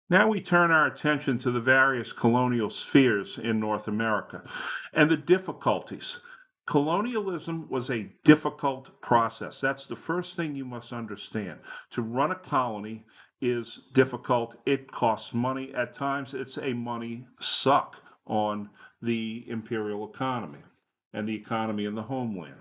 Now we turn our attention to the various colonial spheres in North America and the difficulties. Colonialism was a difficult process. That's the first thing you must understand. To run a colony is difficult. It costs money. At times, it's a money suck on the imperial economy and the economy in the homeland.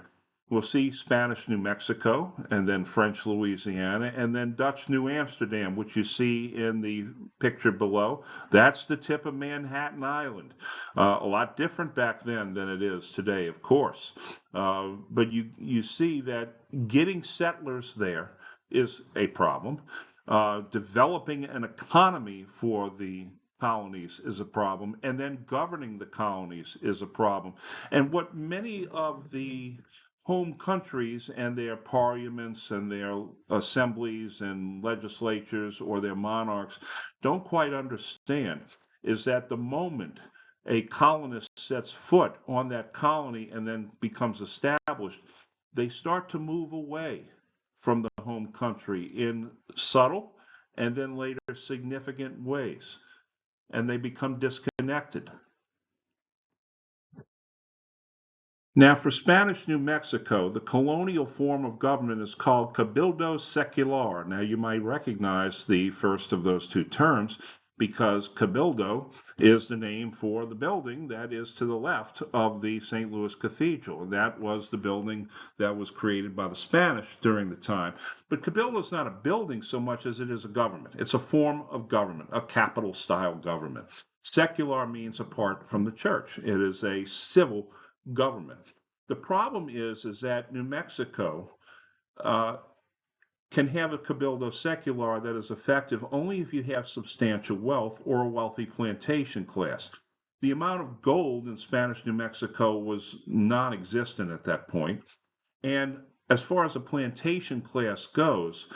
We'll see Spanish New Mexico, and then French Louisiana, and then Dutch New Amsterdam, which you see in the picture below. That's the tip of Manhattan Island. A lot different back then than it is today, of course. But you see that getting settlers there is a problem. Developing an economy for the colonies is a problem, and then governing the colonies is a problem. And what many of the home countries and their parliaments and their assemblies and legislatures or their monarchs don't quite understand is that the moment a colonist sets foot on that colony and then becomes established, they start to move away from the home country in subtle and then later significant ways, and they become disconnected. Now, for Spanish New Mexico, the colonial form of government is called Cabildo Secular. Now, you might recognize the first of those two terms because Cabildo is the name for the building that is to the left of the St. Louis Cathedral. That was the building that was created by the Spanish during the time. But Cabildo is not a building so much as it is a government. It's a form of government, a capital style government. Secular means apart from the church. It is a civil government. The problem is that New Mexico uh, can have a cabildo secular that is effective only if you have substantial wealth or a wealthy plantation class. The amount of gold in Spanish New Mexico was non-existent at that point, and as far as a plantation class goes,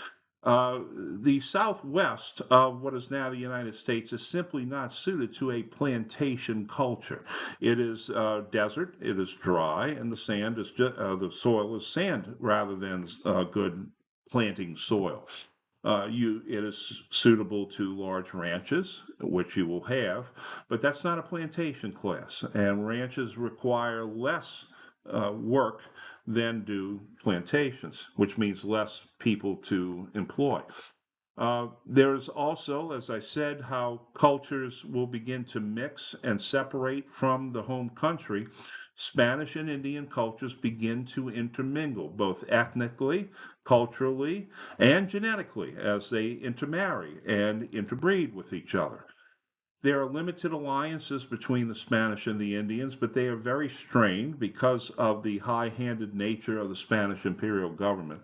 the southwest of what is now the United States is simply not suited to a plantation culture. It is desert, it is dry, and the soil is sand rather than good planting soil. It is suitable to large ranches, which you will have, but that's not a plantation class, and ranches require less work than do plantations, which means less people to employ. There's also, as I said, how cultures will begin to mix and separate from the home country. Spanish and Indian cultures begin to intermingle, both ethnically, culturally, and genetically, as they intermarry and interbreed with each other. There are limited alliances between the Spanish and the Indians, but they are very strained because of the high-handed nature of the Spanish imperial government.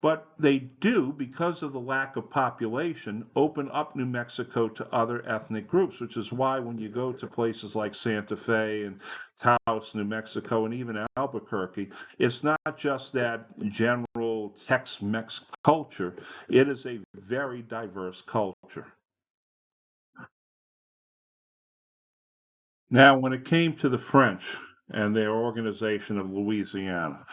But they do, because of the lack of population, open up New Mexico to other ethnic groups, which is why when you go to places like Santa Fe and Taos, New Mexico, and even Albuquerque, it's not just that general Tex-Mex culture, it is a very diverse culture. Now, when it came to the French and their organization of Louisiana,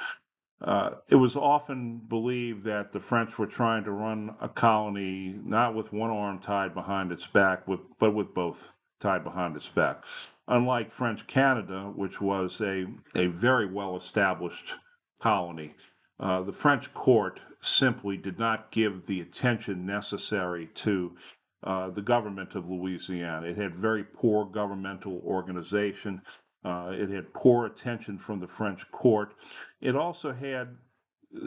it was often believed that the French were trying to run a colony not with one arm tied behind its back, but with both tied behind its back. Unlike French Canada, which was a very well established colony, the French court simply did not give the attention necessary to the government of Louisiana. It had very poor governmental organization. It had poor attention from the French court. It also had,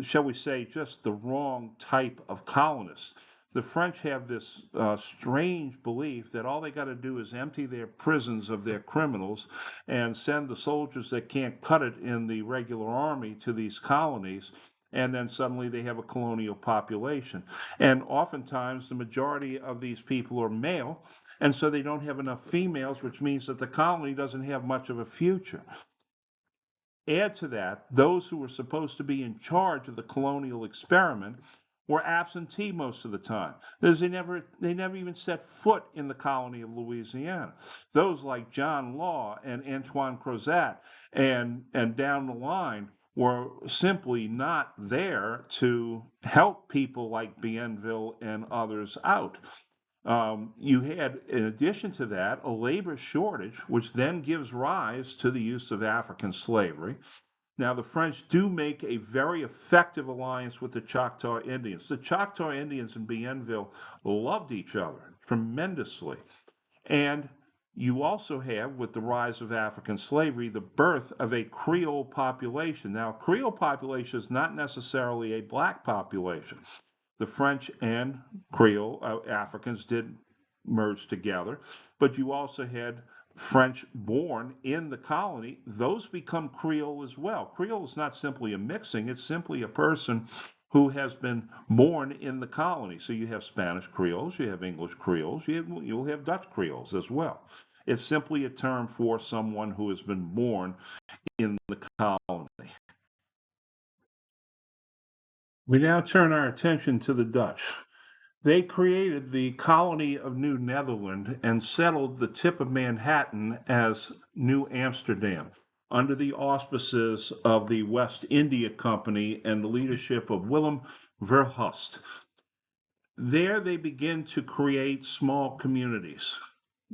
shall we say, just the wrong type of colonists. The French have this strange belief that all they got to do is empty their prisons of their criminals and send the soldiers that can't cut it in the regular army to these colonies, and then suddenly they have a colonial population. And oftentimes the majority of these people are male, and so they don't have enough females, which means that the colony doesn't have much of a future. Add to that, those who were supposed to be in charge of the colonial experiment were absentee most of the time. They never even set foot in the colony of Louisiana. Those like John Law and Antoine Crozat and down the line were simply not there to help people like Bienville and others out. You had, in addition to that, a labor shortage, which then gives rise to the use of African slavery. Now, the French do make a very effective alliance with the Choctaw Indians. The Choctaw Indians in Bienville loved each other tremendously. And you also have, with the rise of African slavery, the birth of a Creole population. Now, Creole population is not necessarily a black population. The French and Creole Africans did merge together, but you also had French born in the colony. Those become Creole as well. Creole is not simply a mixing, it's simply a person who has been born in the colony. So you have Spanish Creoles, you have English Creoles, you'll have Dutch Creoles as well. It's simply a term for someone who has been born in the colony. We now turn our attention to the Dutch. They created the colony of New Netherland and settled the tip of Manhattan as New Amsterdam under the auspices of the West India Company and the leadership of Willem Verhulst. There they begin to create small communities.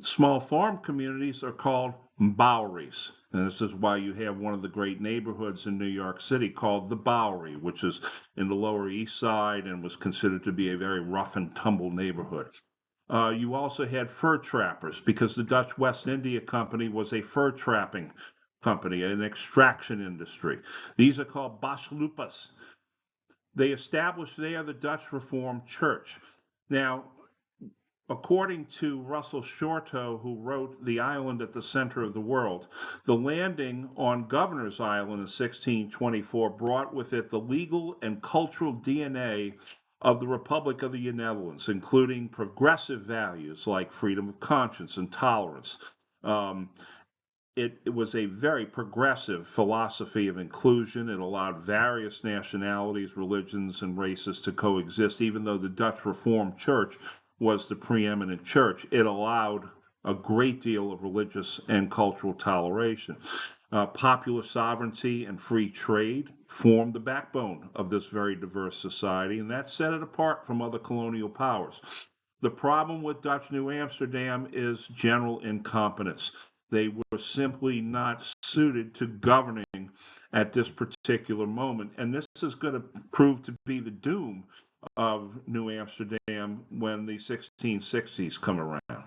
Small farm communities are called Boweries. And this is why you have one of the great neighborhoods in New York City called the Bowery, which is in the Lower East Side and was considered to be a very rough and tumble neighborhood. You also had fur trappers because the Dutch West India Company was a fur trapping company, an extraction industry. These are called Baslupas. They established there the Dutch Reformed Church. Now, according to Russell Shorto, who wrote The Island at the Center of the World, the landing on Governor's Island in 1624 brought with it the legal and cultural DNA of the Republic of the Netherlands, including progressive values like freedom of conscience and tolerance. It was a very progressive philosophy of inclusion. It allowed various nationalities, religions, and races to coexist. Even though the Dutch Reformed Church was the preeminent church, it allowed a great deal of religious and cultural toleration. Popular sovereignty and free trade formed the backbone of this very diverse society, and that set it apart from other colonial powers. The problem with Dutch New Amsterdam is general incompetence. They were simply not suited to governing at this particular moment. And this is going to prove to be the doom of New Amsterdam when the 1660s come around.